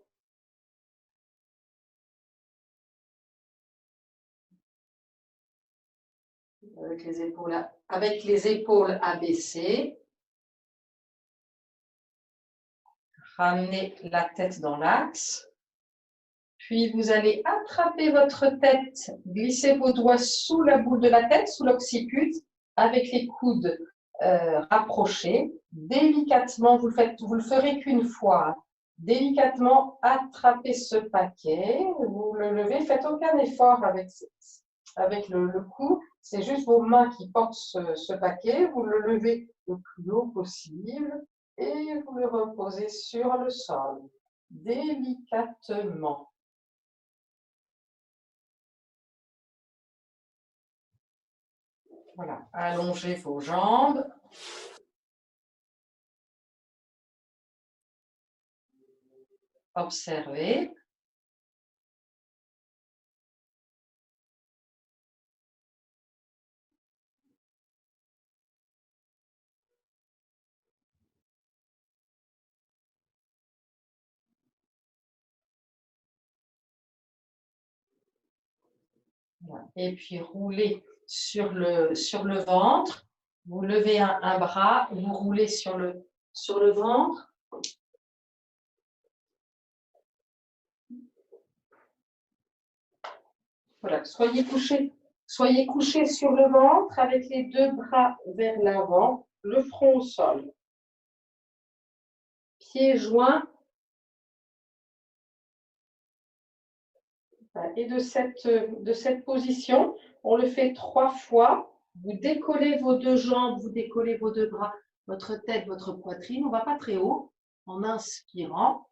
Avec les épaules abaissées. Ramenez la tête dans l'axe. Puis vous allez attraper votre tête, glisser vos doigts sous la boule de la tête, sous l'occiput, avec les coudes rapprochés. Délicatement, vous le ferez qu'une fois. Délicatement, attrapez ce paquet. Vous le levez, faites aucun effort avec le cou. C'est juste vos mains qui portent ce paquet. Vous le levez le plus haut possible et vous le reposez sur le sol. Délicatement. Voilà, allongez vos jambes. Observez. Voilà. Et puis roulez sur le ventre. Vous levez un bras, vous roulez sur le ventre. Voilà, soyez couché sur le ventre avec les deux bras vers l'avant, le front au sol. Pieds joints. Et de cette position, on le fait 3 fois. Vous décollez vos deux jambes, vous décollez vos deux bras, votre tête, votre poitrine. On ne va pas très haut. En inspirant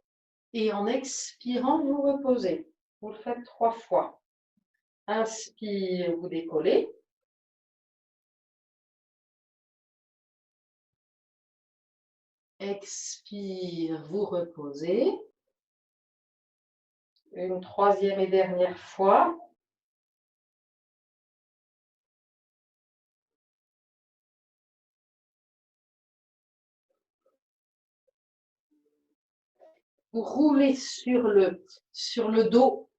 et en expirant, vous reposez. Vous le faites 3 fois. Inspire, vous décollez. Expire, vous reposez. Une troisième et dernière fois. Vous roulez sur le dos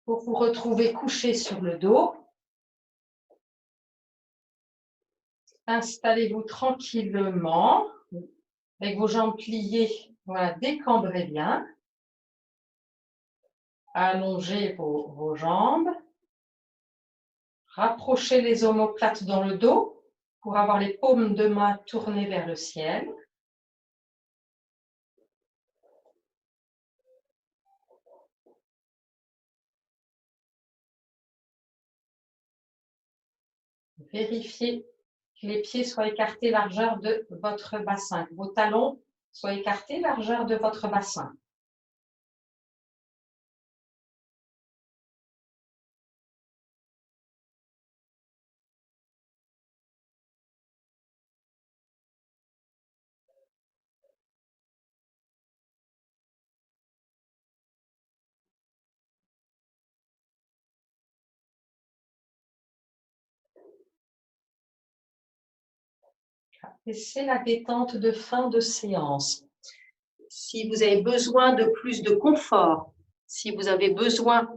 pour vous retrouver couché sur le dos. Installez-vous tranquillement avec vos jambes pliées. Voilà, décambrez bien. Allongez vos jambes. Rapprochez les omoplates dans le dos pour avoir les paumes de main tournées vers le ciel. Vérifiez que les pieds soient écartés largeur de votre bassin, que vos talons soient écartés largeur de votre bassin. Et c'est la détente de fin de séance. Si vous avez besoin de plus de confort, si vous avez besoin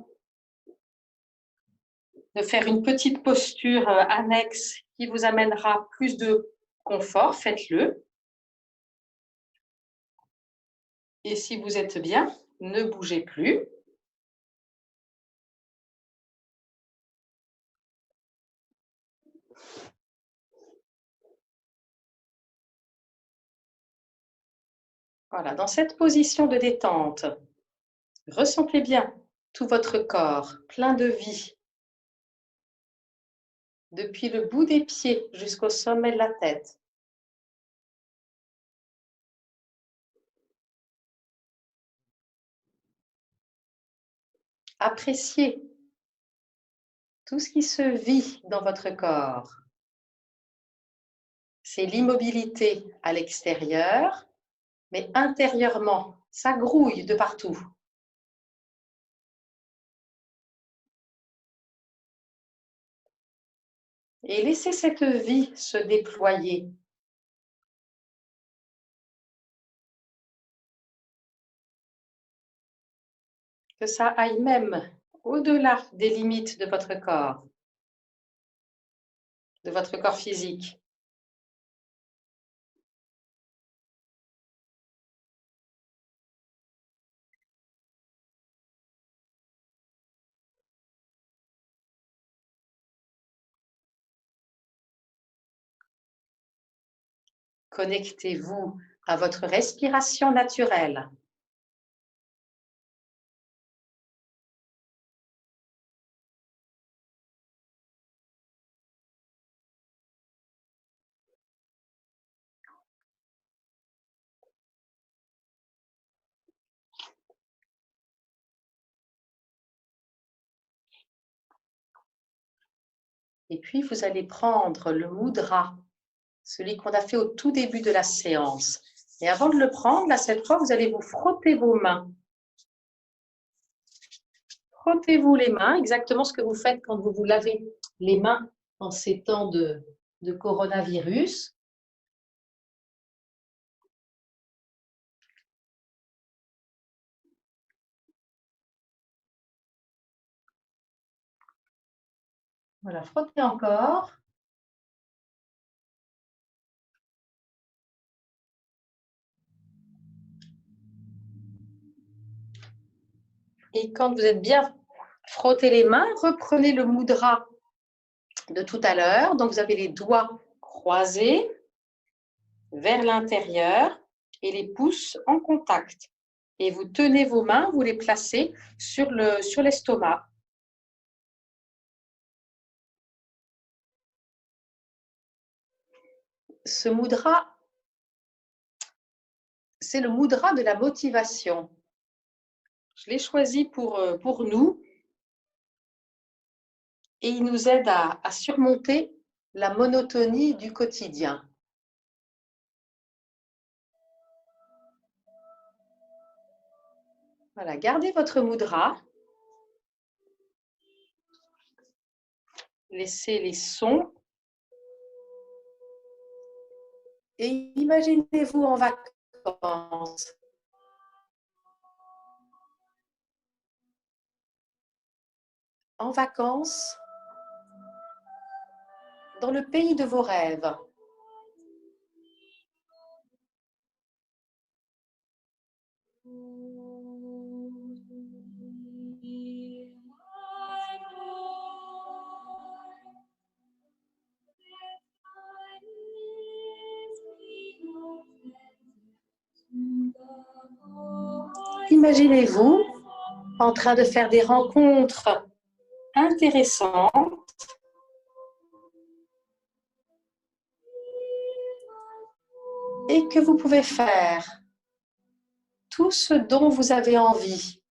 de faire une petite posture annexe qui vous amènera plus de confort, faites-le. Et si vous êtes bien, ne bougez plus. Voilà, dans cette position de détente, ressentez bien tout votre corps plein de vie, depuis le bout des pieds jusqu'au sommet de la tête. Appréciez tout ce qui se vit dans votre corps. C'est l'immobilité à l'extérieur, mais intérieurement, ça grouille de partout. Et laissez cette vie se déployer. Que ça aille même au-delà des limites de votre corps physique. Connectez-vous à votre respiration naturelle. Et puis, vous allez prendre le mudra, celui qu'on a fait au tout début de la séance. Et avant de le prendre, là, cette fois, vous allez vous frotter vos mains. Frottez-vous les mains, exactement ce que vous faites quand vous vous lavez les mains en ces temps de coronavirus. Voilà, frottez encore. Et quand vous êtes bien frotté les mains, reprenez le mudra de tout à l'heure. Donc, vous avez les doigts croisés vers l'intérieur et les pouces en contact. Et vous tenez vos mains, vous les placez sur l'estomac. Ce mudra, c'est le mudra de la motivation. Je l'ai choisi pour nous et il nous aide à surmonter la monotonie du quotidien. Voilà, gardez votre mudra. Laissez les sons. Et imaginez-vous en vacances. En vacances, dans le pays de vos rêves. Imaginez-vous en train de faire des rencontres intéressantes et que vous pouvez faire tout ce dont vous avez envie.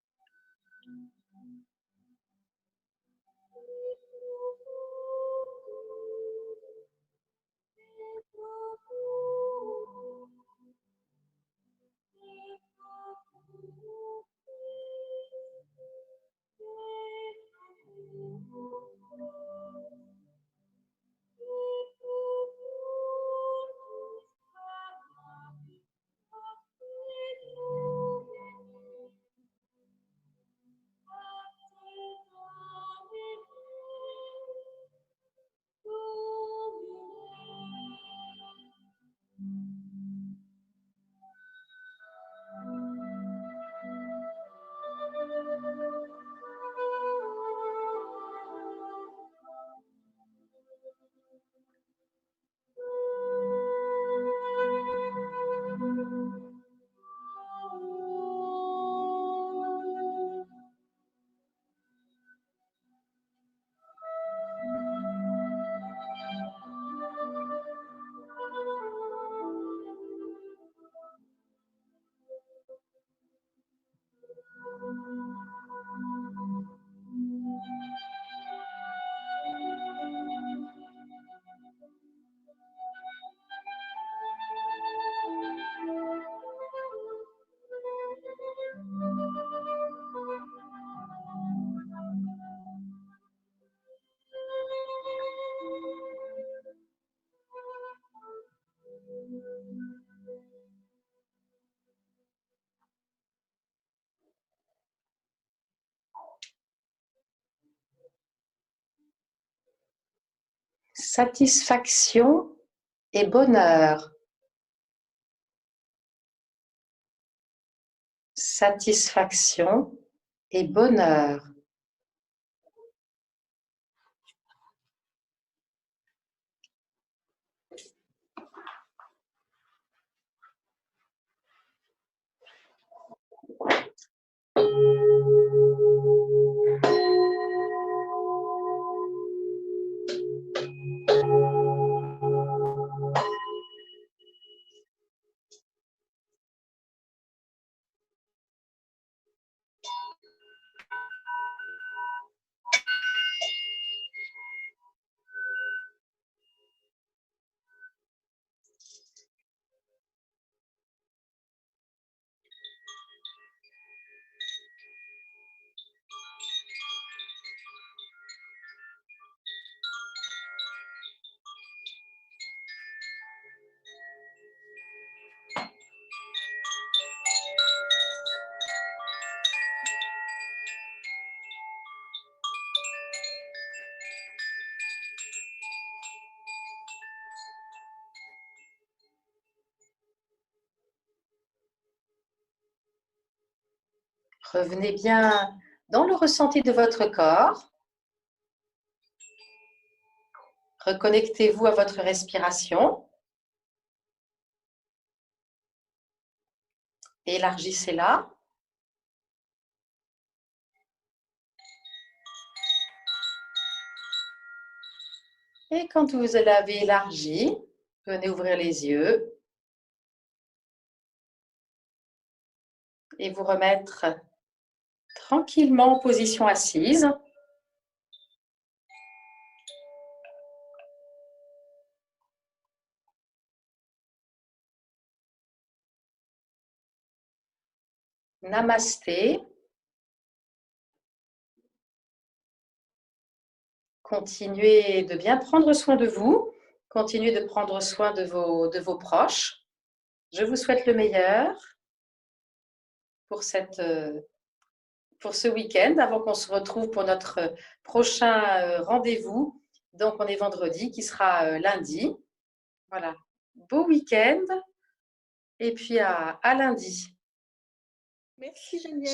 Satisfaction et bonheur. Satisfaction et bonheur. Revenez bien dans le ressenti de votre corps. Reconnectez-vous à votre respiration. Élargissez-la. Et quand vous l'avez élargi, venez ouvrir les yeux et vous remettre tranquillement en position assise. Namasté. Continuez de bien prendre soin de vous. Continuez de prendre soin de vos proches. Je vous souhaite le meilleur pour ce week-end avant qu'on se retrouve pour notre prochain rendez-vous. Donc, on est vendredi qui sera lundi. Voilà. Beau week-end et puis à lundi. Merci Geneviève.